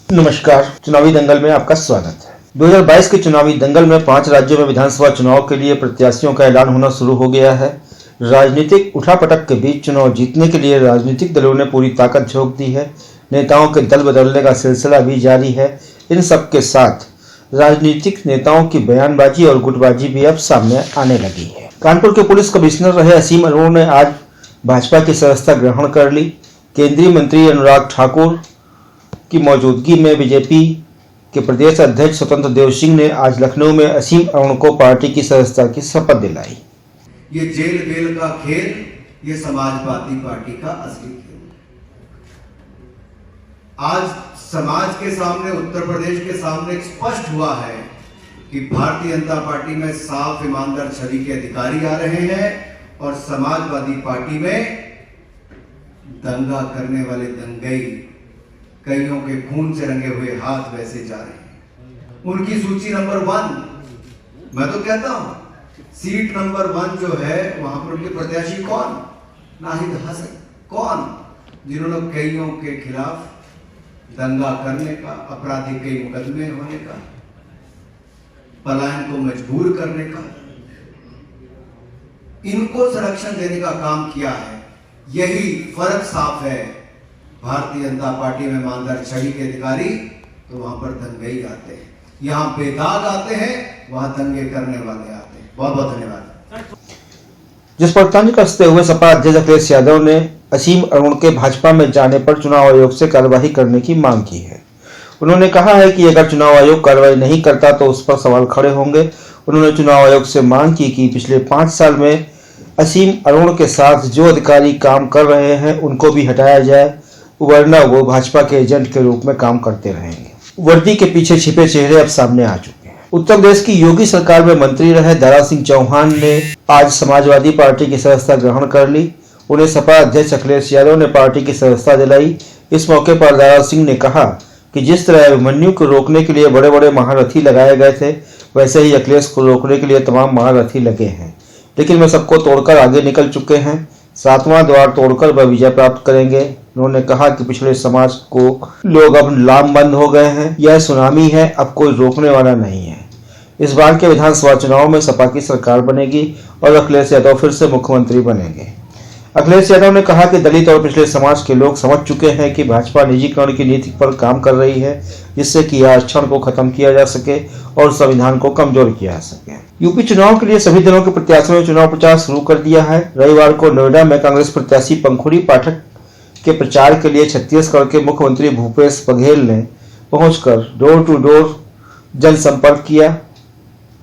नमस्कार। चुनावी दंगल में आपका स्वागत है। 2022 के चुनावी दंगल में 5 राज्यों में विधानसभा चुनाव के लिए प्रत्याशियों का ऐलान होना शुरू हो गया है। राजनीतिक उठापटक के बीच चुनाव जीतने के लिए राजनीतिक दलों ने पूरी ताकत झोंक दी है। नेताओं के दल बदलने का सिलसिला भी जारी है। इन सब के साथ राजनीतिक नेताओं की बयानबाजी और गुटबाजी भी अब सामने आने लगी है। कानपुर के पुलिस कमिश्नर रहे असीम अरोड़ा ने आज भाजपा की सदस्यता ग्रहण कर ली। केंद्रीय मंत्री अनुराग ठाकुर की मौजूदगी में बीजेपी के प्रदेश अध्यक्ष स्वतंत्र देव सिंह ने आज लखनऊ में असीम अरोड़ा को पार्टी की सदस्यता की शपथ दिलाई। ये जेल बेल का खेल, ये समाजवादी पार्टी का असली खेल। आज समाज के सामने, उत्तर प्रदेश के सामने स्पष्ट हुआ है कि भारतीय जनता पार्टी में साफ ईमानदार छवि के अधिकारी आ रहे हैं और समाजवादी पार्टी में दंगा करने वाले दंगई, कईयों के खून से रंगे हुए हाथ वैसे जा रहे हैं। उनकी सूची नंबर 1, मैं तो कहता हूं सीट नंबर 1 जो है वहां पर उनके प्रत्याशी कौन? नाहिद हसन। कौन? जिन्होंने कईयों के खिलाफ दंगा करने का, आपराधिक कई मुकदमे होने का, पलायन को मजबूर करने का, इनको संरक्षण देने का काम किया है। यही फर्क साफ है। भारतीय जनता पार्टी में ईमानदार छवि के अधिकारी तो वहां पर दंगई आते हैं, यहां बेदाग आते हैं, वहां दंगे करने वाले आते हैं। बहुत बहुत धन्यवाद। जिस पर तंज कसते हुए सपा अध्यक्ष अखिलेश यादव ने असीम अरोड़ा के भाजपा में जाने पर चुनाव आयोग से कार्रवाई करने की मांग की है। उन्होंने कहा है कि अगर चुनाव आयोग कार्रवाई नहीं करता तो उस पर सवाल खड़े होंगे। उन्होंने चुनाव आयोग से मांग की कि पिछले 5 साल में असीम अरोड़ा के साथ जो अधिकारी काम कर रहे हैं उनको भी हटाया जाए, वरना वो भाजपा के एजेंट के रूप में काम करते रहेंगे। वर्दी के पीछे छिपे चेहरे अब सामने आ चुके हैं। उत्तर प्रदेश की योगी सरकार में मंत्री रहे दारा सिंह चौहान ने आज समाजवादी पार्टी की सदस्यता ग्रहण कर ली। उन्हें सपा अध्यक्ष अखिलेश यादव ने पार्टी की सदस्यता दिलाई। इस मौके पर दारा सिंह ने कहा कि जिस तरह अभिमन्यु को रोकने के लिए बड़े बड़े महारथी लगाए गए थे, वैसे ही अखिलेश को रोकने के लिए तमाम महारथी लगे हैं, लेकिन वे सबको तोड़कर आगे निकल चुके हैं। 7वां द्वार तोड़कर वह विजय प्राप्त करेंगे। उन्होंने कहा कि पिछले समाज को लोग अब लामबंद हो गए हैं। यह सुनामी है, अब कोई रोकने वाला नहीं है। इस बार के विधानसभा चुनाव में सपा की सरकार बनेगी और अखिलेश यादव फिर से मुख्यमंत्री बनेंगे। अखिलेश यादव ने कहा कि दलित और पिछले समाज के लोग समझ चुके हैं कि भाजपा निजीकरण की नीति पर काम कर रही है, जिससे कि आरक्षण को खत्म किया जा सके और संविधान को कमजोर किया जा सके। यूपी चुनाव के लिए सभी दलों के प्रत्याशियों ने चुनाव प्रचार शुरू कर दिया है। रविवार को नोएडा में कांग्रेस प्रत्याशी पंखुड़ी पाठक के प्रचार के लिए छत्तीसगढ़ के मुख्यमंत्री भूपेश बघेल ने पहुंचकर डोर टू डोर जनसंपर्क किया।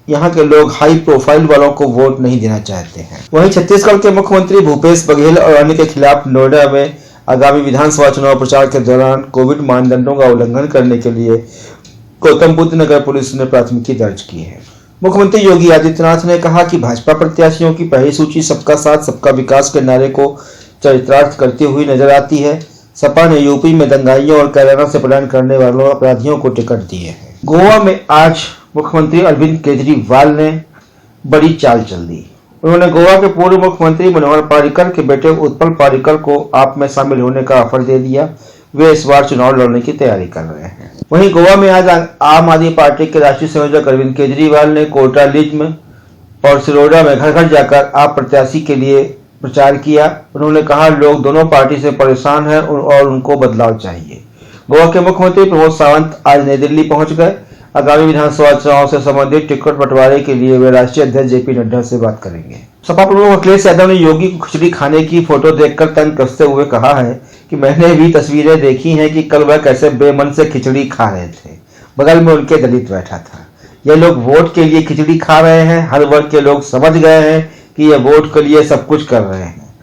यहां के लोग हाई प्रोफाइल वालों को वोट नहीं देना चाहते हैं। वहीं छत्तीसगढ़ के मुख्यमंत्री भूपेश बघेल और अन्य के खिलाफ नोएडा में आगामी विधानसभा चुनाव प्रचार के दौरान कोविड मानदंडों का उल्लंघन करने के लिए गौतम बुद्ध नगर पुलिस ने प्राथमिकी दर्ज की है। मुख्यमंत्री योगी आदित्यनाथ ने कहा कि भाजपा प्रत्याशियों की पहली सूची सबका साथ सबका विकास के नारे को चरितार्थ करती हुई नजर आती है। सपा ने यूपी में दंगाइयों और कैराना से पलायन करने वालों अपराधियों को टिकट दिए हैं। गोवा में आज मुख्यमंत्री अरविंद केजरीवाल ने बड़ी चाल चल दी। उन्होंने गोवा के पूर्व मुख्यमंत्री मनोहर पर्रिकर के बेटे उत्पल पर्रिकर को आप में शामिल होने का ऑफर दे दिया। वे इस बार चुनाव लड़ने की तैयारी कर रहे हैं। वहीं गोवा में आज आम आदमी पार्टी के राष्ट्रीय संयोजक अरविंद केजरीवाल ने कोटा लिज्म और सिरोडा में घर घर जाकर आप प्रत्याशी के लिए प्रचार किया। उन्होंने कहा लोग दोनों पार्टी से परेशान हैं और उनको बदलाव चाहिए। गोवा के मुख्यमंत्री प्रमोद सावंत आज नई दिल्ली पहुंच गए। आगामी विधानसभा चुनाव से संबंधित टिकट बंटवारे के लिए वे राष्ट्रीय अध्यक्ष जेपी नड्डा से बात करेंगे। सपा प्रमुख अखिलेश यादव ने योगी को खिचड़ी खाने की फोटो देखकर तंज कसते हुए कहा है कि मैंने भी तस्वीरें देखी हैं कि कल वह कैसे बेमन से खिचड़ी खा रहे थे। बगल में उनके दलित बैठा था। ये लोग वोट के लिए खिचड़ी खा रहे हैं। हर वर्ग के लोग समझ गए हैं कि ये वोट के लिए सब कुछ कर रहे हैं।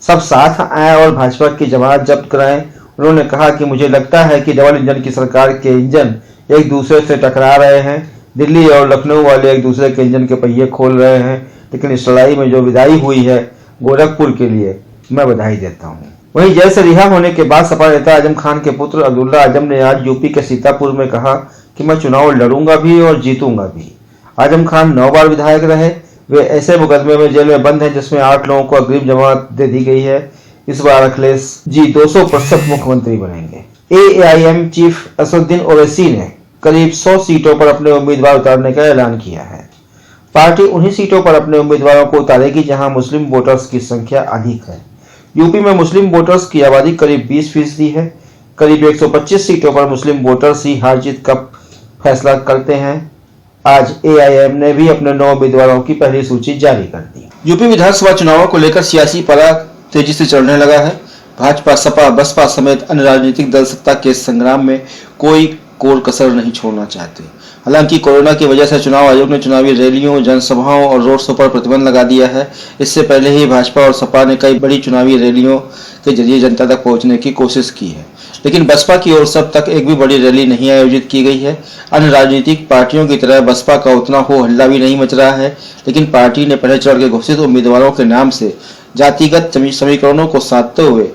सब साथ आए और भाजपा की जमात जब्त कराएं। उन्होंने कहा कि मुझे लगता है कि डबल इंजन की सरकार के इंजन एक दूसरे से टकरा रहे हैं। दिल्ली और लखनऊ वाले एक दूसरे के इंजन के पहिए खोल रहे हैं, लेकिन इस लड़ाई में जो विदाई हुई है गोरखपुर के लिए मैं बधाई देता हूं। वहीं जेल से रिहा होने के बाद सपा नेता आजम खान के पुत्र अब्दुल्ला आजम ने आज यूपी के सीतापुर में कहा कि मैं चुनाव लड़ूंगा भी और जीतूंगा भी। आजम खान 9 बार विधायक रहे। वे ऐसे मुकदमे में जेल में बंद हैं जिसमें 8 लोगों को अग्रिम जमानत दे दी गई है। इस बार अखिलेश जी 200% मुख्यमंत्री बनेंगे। एआईएम चीफ असदुद्दीन ओवैसी ने करीब 100 सीटों पर अपने उम्मीदवार उतारने का ऐलान किया है। पार्टी उन्हीं सीटों पर अपने उम्मीदवारों को उतारेगी जहां मुस्लिम वोटर्स की संख्या अधिक है। यूपी में मुस्लिम वोटर्स की आबादी करीब 20% है। करीब 125 सीटों पर मुस्लिम वोटर्स ही हार जीत का फैसला करते हैं। आज एआईएम ने भी अपने 9 उम्मीदवारों की पहली सूची जारी कर दी। यूपी विधानसभा चुनावों को लेकर सियासी पारा तेजी से चढ़ने लगा है। भाजपा, सपा, बसपा समेत अन्य राजनीतिक दल सत्ता के संग्राम में कोई कोर कसर नहीं छोड़ना चाहते। हालांकि कोरोना की वजह से चुनाव आयोग ने चुनावी रैलियों, जनसभाओं और रोड शो पर प्रतिबंध लगा दिया है। इससे पहले ही भाजपा और सपा ने कई बड़ी चुनावी रैलियों के जरिए जनता तक पहुंचने की कोशिश की है, लेकिन बसपा की ओर से अब तक एक भी बड़ी रैली नहीं आयोजित की गई है। अन्य राजनीतिक पार्टियों की तरह बसपा का उतना हो हल्ला भी नहीं मच रहा है, लेकिन पार्टी ने पहले चढ़ के घोषित उम्मीदवारों के नाम से जातिगत समीकरणों को साधते हुए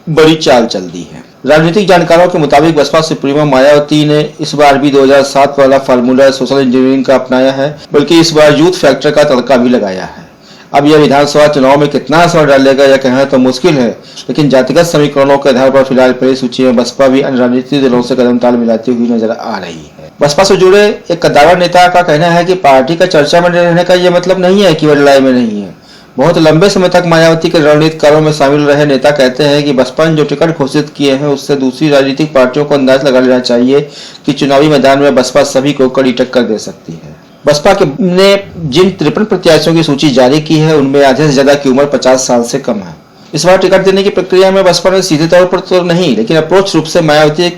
बड़ी चाल चल दी है। राजनीतिक जानकारों के मुताबिक बसपा सुप्रीमो मायावती ने इस बार भी 2007 वाला फार्मूला सोशल इंजीनियरिंग का अपनाया है, बल्कि इस बार यूथ फैक्टर का तड़का भी लगाया है। अब यह विधानसभा चुनाव में कितना असर डालेगा यह कहना तो मुश्किल है, लेकिन जातिगत समीकरणों के आधार पर फिलहाल पहली सूची में बसपा भी अन्य राजनीतिक दलों से कदम ताल मिलाती हुई नजर आ रही है। बसपा से जुड़े एक कद्दावर नेता का कहना है कि पार्टी का चर्चा में रहने का यह मतलब नहीं है कि वह लड़ाई में नहीं है। बहुत लंबे समय तक मायावती के रणनीतिकारों में शामिल रहे नेता कहते हैं कि बसपा ने जो टिकट घोषित किए हैं उससे दूसरी राजनीतिक पार्टियों को अंदाज लगा लेना चाहिए कि चुनावी मैदान में बसपा सभी को कड़ी टक्कर दे सकती है। बसपा ने जिन 53 प्रत्याशियों की सूची जारी की है उनमें आधे से ज्यादा की उम्र 50 साल से कम है। इस बार टिकट देने की प्रक्रिया में बसपा ने सीधे तौर पर तो नहीं, लेकिन अप्रोच रूप से मायावती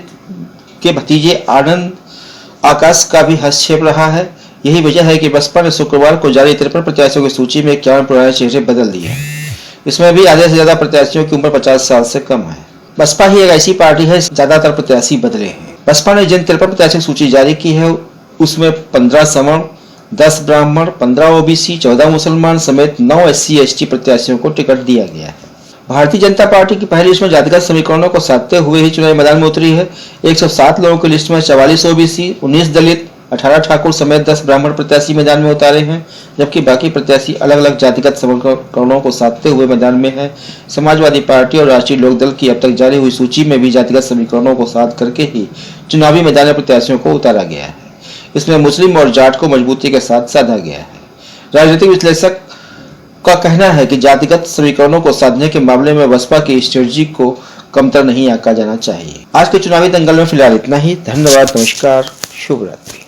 के भतीजे आनंद आकाश का भी हस्तक्षेप रहा है। यही वजह है कि बसपा ने शुक्रवार को जारी 53 प्रत्याशियों की सूची में 51 पुराने चेहरे बदल दिए। इसमें भी आधे से ज्यादा प्रत्याशियों की उम्र 50 साल से कम है। बसपा ही एक ऐसी पार्टी है ज्यादातर प्रत्याशी बदले हैं। बसपा ने जिन 53 प्रत्याशियों की सूची जारी की है उसमें 15 सवर्ण, 10 ब्राह्मण, 15 ओबीसी, 14 मुसलमान समेत 9 SC/ST प्रत्याशियों को टिकट दिया गया है। भारतीय जनता पार्टी की पहली लिस्ट में जातिगत समीकरणों को साधते हुए ही चुनावी मैदान में उतरी है। 107 लोगों की लिस्ट में 44 ओबीसी, 19 दलित, 18 ठाकुर समेत 10 ब्राह्मण प्रत्याशी मैदान में उतारे हैं, जबकि बाकी प्रत्याशी अलग अलग जातिगत समीकरणों को साधते हुए मैदान में है। समाजवादी पार्टी और राष्ट्रीय लोकदल की अब तक जारी हुई सूची में भी जातिगत समीकरणों को साध करके ही चुनावी मैदान में प्रत्याशियों को उतारा गया है। इसमें मुस्लिम और जाट को मजबूती के साथ साधा गया है। राजनीतिक विश्लेषक का कहना है कि जातिगत समीकरणों को साधने के मामले में बसपा की स्ट्रेटजी को कमतर नहीं आंका जाना चाहिए। आज के चुनावी दंगल में फिलहाल इतना ही। धन्यवाद, नमस्कार, शुभ रात्रि।